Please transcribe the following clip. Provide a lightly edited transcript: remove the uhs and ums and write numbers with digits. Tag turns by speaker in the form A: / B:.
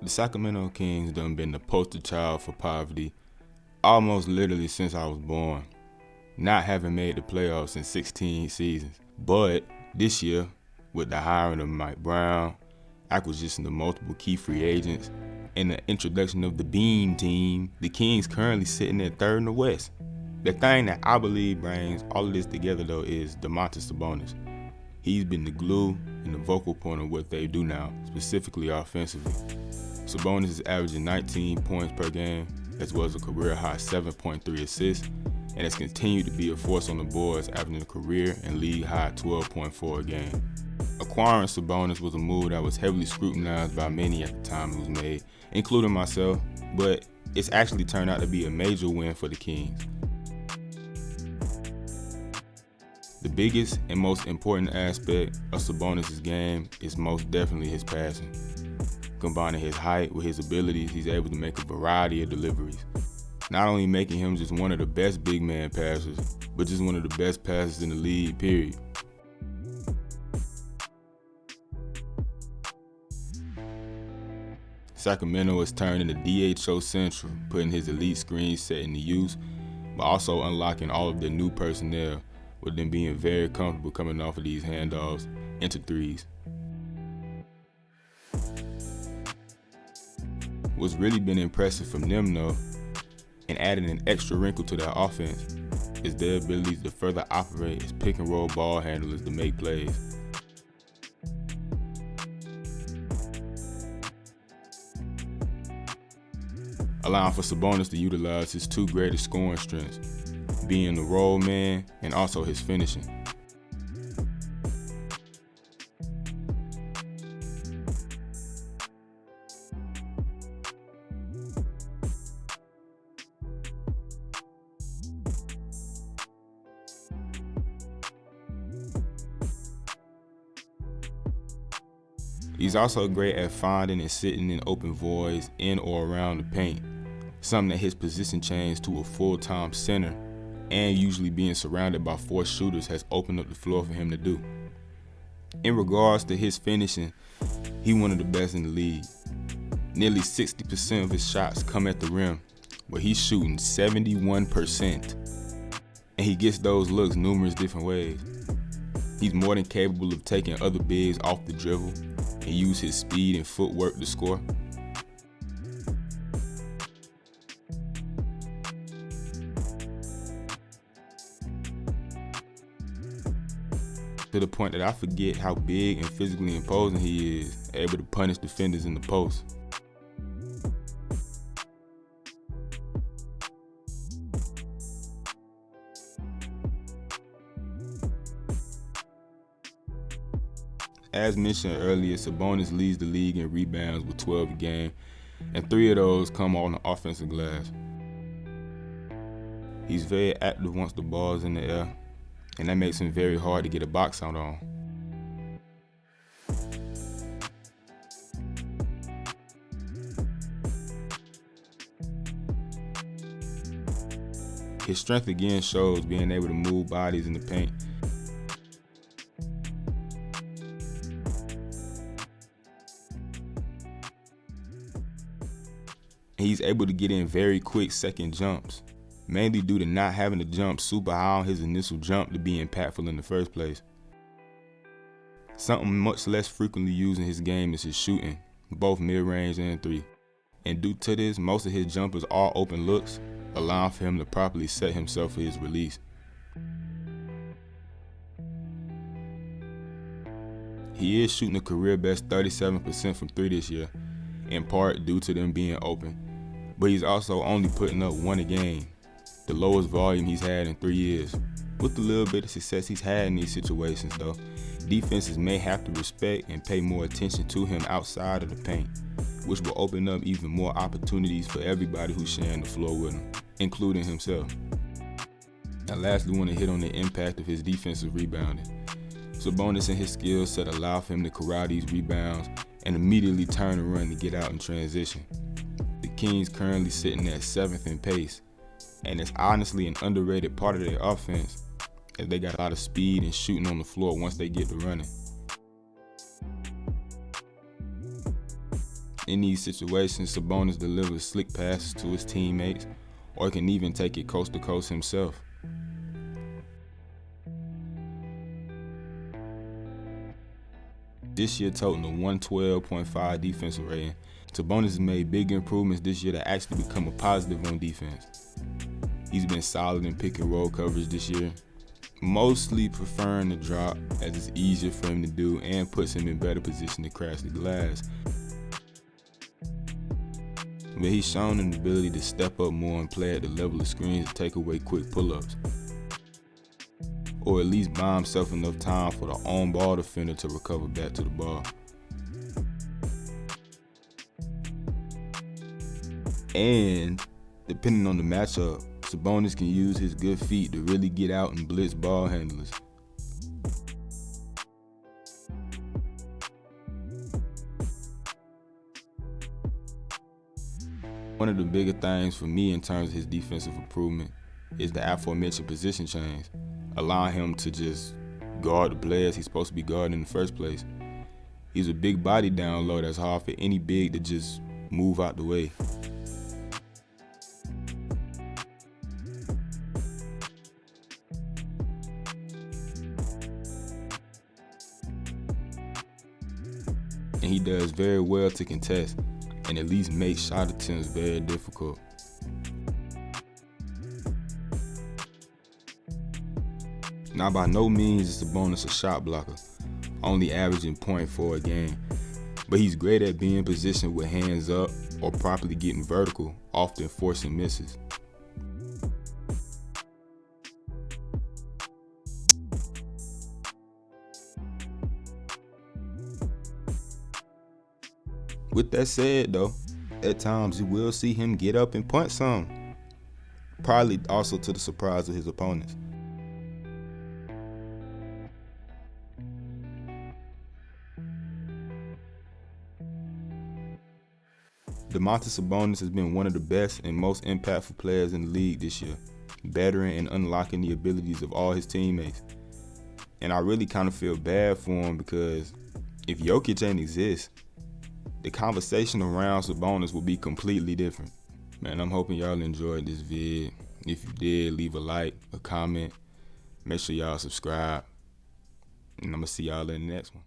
A: The Sacramento Kings done been the poster child for poverty almost literally since I was born, not having made the playoffs in 16 seasons. But this year, with the hiring of Mike Brown, acquisition of multiple key free agents, and the introduction of the Beam Team, the Kings currently sitting at third in the West. The thing that I believe brings all of this together though is Domantas Sabonis. He's been the glue and the vocal point of what they do now, specifically offensively. Sabonis is averaging 19 points per game, as well as a career-high 7.3 assists, and has continued to be a force on the boards, averaging a career and league-high 12.4 a game. Acquiring Sabonis was a move that was heavily scrutinized by many at the time it was made, including myself, but it's actually turned out to be a major win for the Kings. The biggest and most important aspect of Sabonis' game is most definitely his passing. Combining his height with his abilities, he's able to make a variety of deliveries, not only making him just one of the best big man passers, but just one of the best passers in the league, period. Sacramento has turned into DHO Central, putting his elite screen set into use, but also unlocking all of their new personnel, with them being very comfortable coming off of these handoffs into threes. What's really been impressive from them though, and adding an extra wrinkle to their offense, is their ability to further operate as pick and roll ball handlers to make plays. Allowing for Sabonis to utilize his two greatest scoring strengths, being the roll man and also his finishing. He's also great at finding and sitting in open voids in or around the paint, something that his position change to a full-time center and usually being surrounded by four shooters has opened up the floor for him to do. In regards to his finishing, he's one of the best in the league. Nearly 60% of his shots come at the rim, where he's shooting 71%, and he gets those looks numerous different ways. He's more than capable of taking other bigs off the dribble and use his speed and footwork to score. To the point that I forget how big and physically imposing he is, able to punish defenders in the post. As mentioned earlier, Sabonis leads the league in rebounds with 12 a game, and 3 of those come on the offensive glass. He's very active once the ball is in the air, and that makes him very hard to get a box out on. His strength again shows being able to move bodies in the paint. He's able to get in very quick second jumps, mainly due to not having to jump super high on his initial jump to be impactful in the first place. Something much less frequently used in his game is his shooting, both mid-range and three. And due to this, most of his jumpers are open looks, allowing for him to properly set himself for his release. He is shooting a career best 37% from three this year, in part due to them being open, but he's also only putting up 1 a game, the lowest volume he's had in 3 years. With the little bit of success he's had in these situations though, defenses may have to respect and pay more attention to him outside of the paint, which will open up even more opportunities for everybody who's sharing the floor with him, including himself. I lastly want to hit on the impact of his defensive rebounding. Sabonis and his skill set allow for him to corral these rebounds and immediately turn and run to get out in transition. The Kings currently sitting at 7th in pace, and it's honestly an underrated part of their offense, as they got a lot of speed and shooting on the floor once they get to running. In these situations, Sabonis delivers slick passes to his teammates, or can even take it coast to coast himself. This year toting a 112.5 defensive rating, Sabonis has made big improvements this year to actually become a positive on defense. He's been solid in pick and roll coverage this year, mostly preferring the drop as it's easier for him to do and puts him in better position to crash the glass. But he's shown an ability to step up more and play at the level of screens to take away quick pull-ups, or at least buy himself enough time for the on-ball defender to recover back to the ball. And depending on the matchup, Sabonis can use his good feet to really get out and blitz ball handlers. One of the bigger things for me in terms of his defensive improvement is the aforementioned position change, allowing him to just guard the players he's supposed to be guarding in the first place. He's a big body down low that's hard for any big to just move out the way. And he does very well to contest and at least make shot attempts very difficult. Now, by no means is Sabonis a shot blocker, only averaging 0.4 a game, but he's great at being positioned with hands up or properly getting vertical, often forcing misses. With that said though, at times you will see him get up and punch some, probably also to the surprise of his opponents. Domantas Sabonis has been one of the best and most impactful players in the league this year, bettering and unlocking the abilities of all his teammates. And I really kind of feel bad for him because if Jokic ain't exist, the conversation around Sabonis will be completely different. Man, I'm hoping y'all enjoyed this vid. If you did, leave a like, a comment. Make sure y'all subscribe. And I'm going to see y'all in the next one.